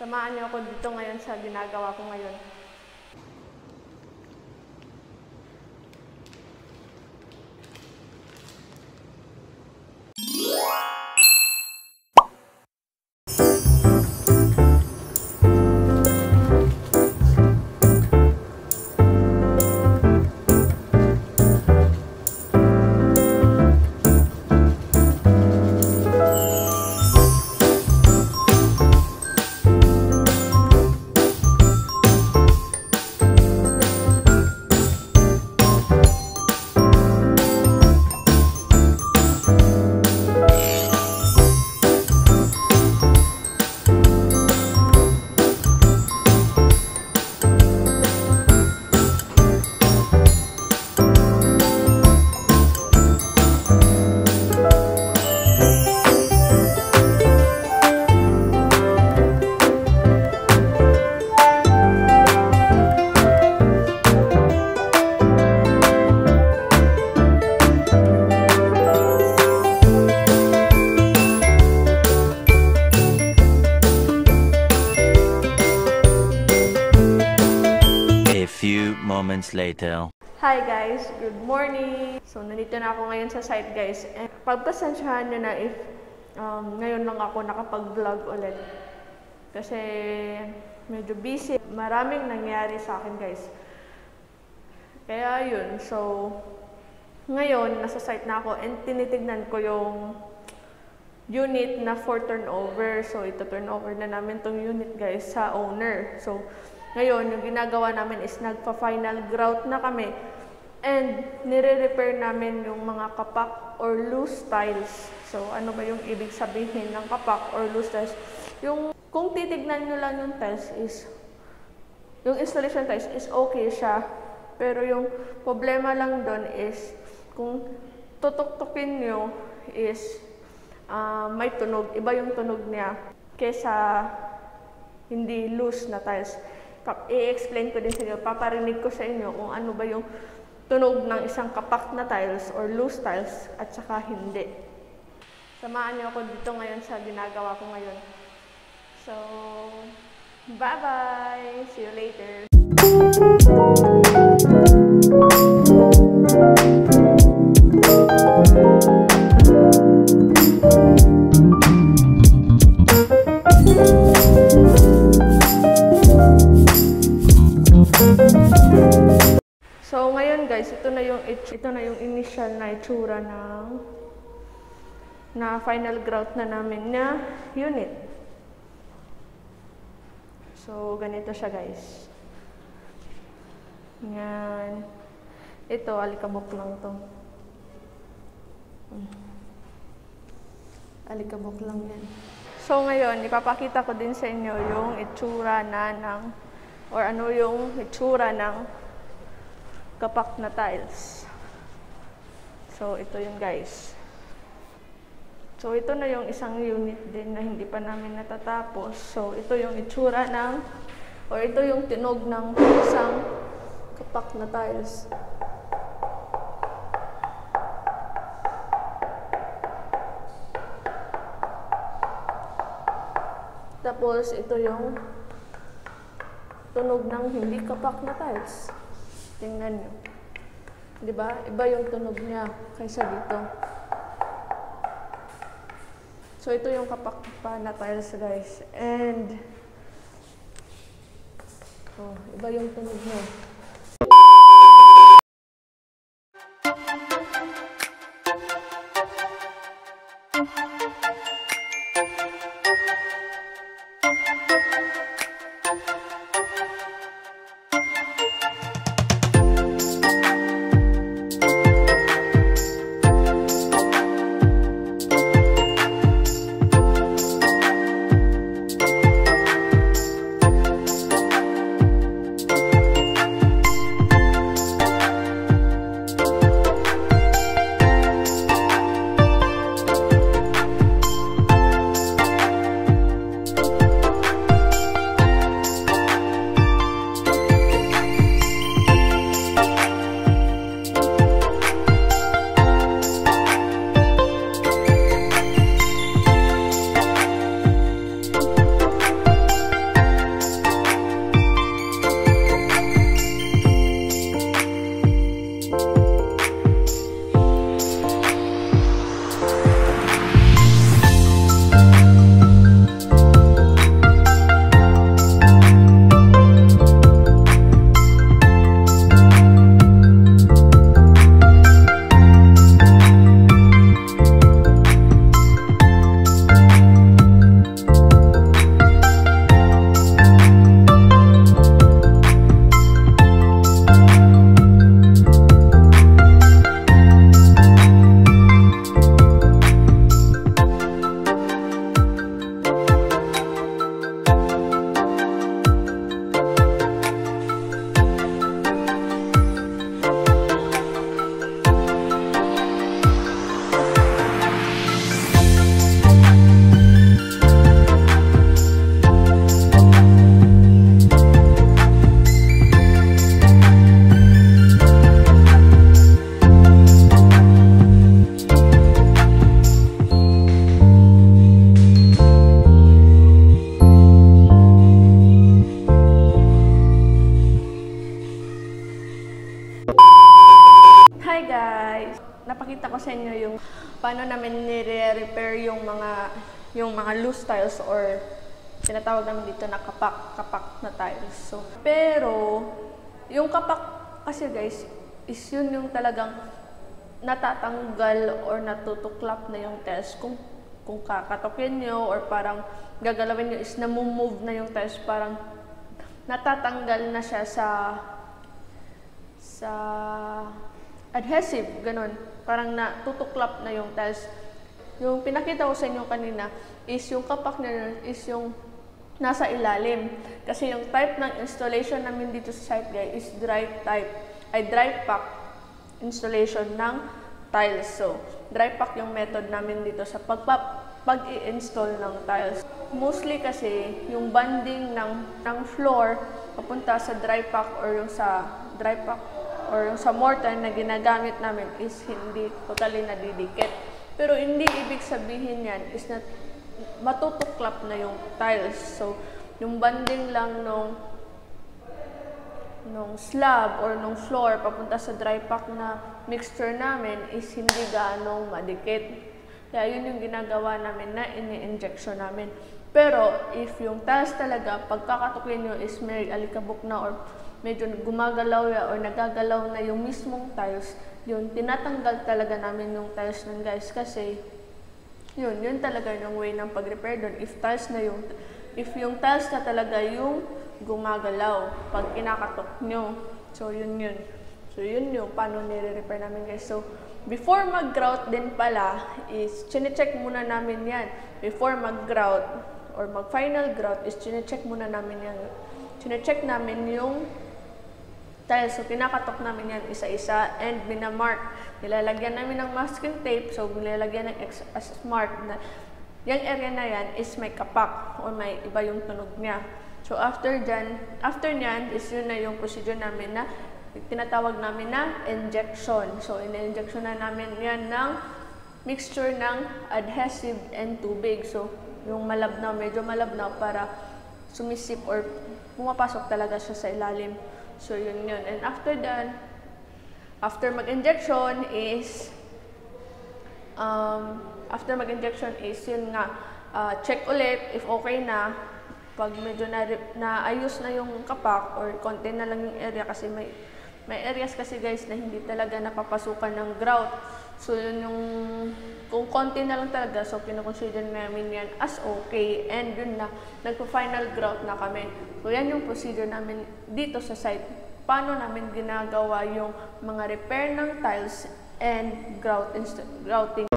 Samahan niyo ako dito ngayon sa ginagawa ko ngayon. Moments later. Hi guys, good morning! So, nandito na ako ngayon sa site guys. And pagpasensyahan nyo na if ngayon lang ako nakapag-vlog ulit. Kasi medyo busy. Maraming nangyari sa akin guys. Kaya yun, so ngayon nasa site na ako and tinitignan ko yung unit na for turnover. So, ito turnover na namin tong unit guys sa owner. So, ngayon, yung ginagawa namin is nagpa-final grout na kami and nire-repair namin yung mga kapak or loose tiles. So, ano ba yung ibig sabihin ng kapak or loose tiles? Yung, kung titignan nyo lang yung tiles is, yung installation tiles is okay siya. Pero yung problema lang doon is, kung tutok-tukin nyo is, may tunog. Iba yung tunog niya kesa hindi loose na tiles. I-explain ko din sa inyo, paparinig ko sa inyo kung ano ba yung tunog ng isang kapak na tiles or loose tiles at saka hindi. Samahan niyo ako dito ngayon sa ginagawa ko ngayon. So, bye-bye! See you later! So ngayon guys, ito na yung initial na itsura na final grout na namin na unit. So ganito siya guys. Yan. Ito alikabok lang to. Alikabok lang yan. So ngayon, ipapakita ko din sa inyo yung itsura or ano yung itsura ng kapak na tiles. So, ito yung guys. So, ito na yung isang unit din na hindi pa namin natatapos. So, ito yung itsura ito yung tinog ng isang kapak na tiles. Tapos, ito yung tunog ng hindi kapak na tiles. Tingnan nyo. Diba? Iba yung tunog niya kaysa dito. So, ito yung kapak na tiles, guys. And, iba yung tunog niya. ipapakita ko sa inyo yung paano namin nire-repair yung mga loose tiles or tinatawag namin dito na kapak na tiles. So, pero yung kapak kasi guys is yun yung talagang natatanggal or natutuklap na yung tiles kung kakatokin nyo or parang gagalawin nyo is namumove na yung tiles, parang natatanggal na siya sa adhesive, ganun. Parang natutuklap na yung tiles. Yung pinakita ko sa inyo kanina is yung kapak na is yung nasa ilalim. Kasi yung type ng installation namin dito sa site guys is dry pack installation ng tiles. So, dry pack yung method namin dito sa pag-i-install ng tiles. Mostly kasi yung bonding ng floor papunta sa dry pack or yung sa mortar na ginagamit namin is hindi totally nadidikit. Pero hindi ibig sabihin yan is na matutuklap na yung tiles. So, yung bonding lang nung slab or nung floor papunta sa dry pack na mixture namin is hindi gaano madikit. Kaya yun yung ginagawa namin na ini-injection namin. Pero if yung tiles talaga pagkakatukin nyo is may alikabok na or medyo gumagalaw or nagagalaw na yung mismong tiles, yun, tinatanggal talaga namin yung tiles nun guys, kasi yun talaga yung way ng pag-repair doon. If yung tiles na talaga yung gumagalaw pag kinakatok nyo. So yun yung paano nire-repair namin guys. So before mag-grout din pala is chine-check muna namin yan. Before mag-grout or mag-final grout is chine-check muna namin yan. Chine-check namin yung tiles. So, pinakatok namin yan isa-isa and binamark. Nilalagyan namin ng masking tape. So, nilalagyan ng smart na yung area na yan is may kapak or may iba yung tunog niya. So, after nyan is yun na yung procedure namin na tinatawag namin na injection. So, in-injection na namin yan ng mixture ng adhesive and tubig. So, yung malabnaw, medyo malabnaw para sumisip or pumapasok talaga siya sa ilalim. So, yun. And after mag-injection is yun nga, check ulit if okay na. Pag medyo naayos na yung kapak or konti na lang yung area, kasi may areas kasi guys na hindi talaga napapasukan ng grout. So, yun yung, kung konti na lang talaga, so kinoconsider namin yan as okay. And yun na, nagpo-final grout na kami. So, yan yung procedure namin dito sa site. Paano namin ginagawa yung mga repair ng tiles and grouting.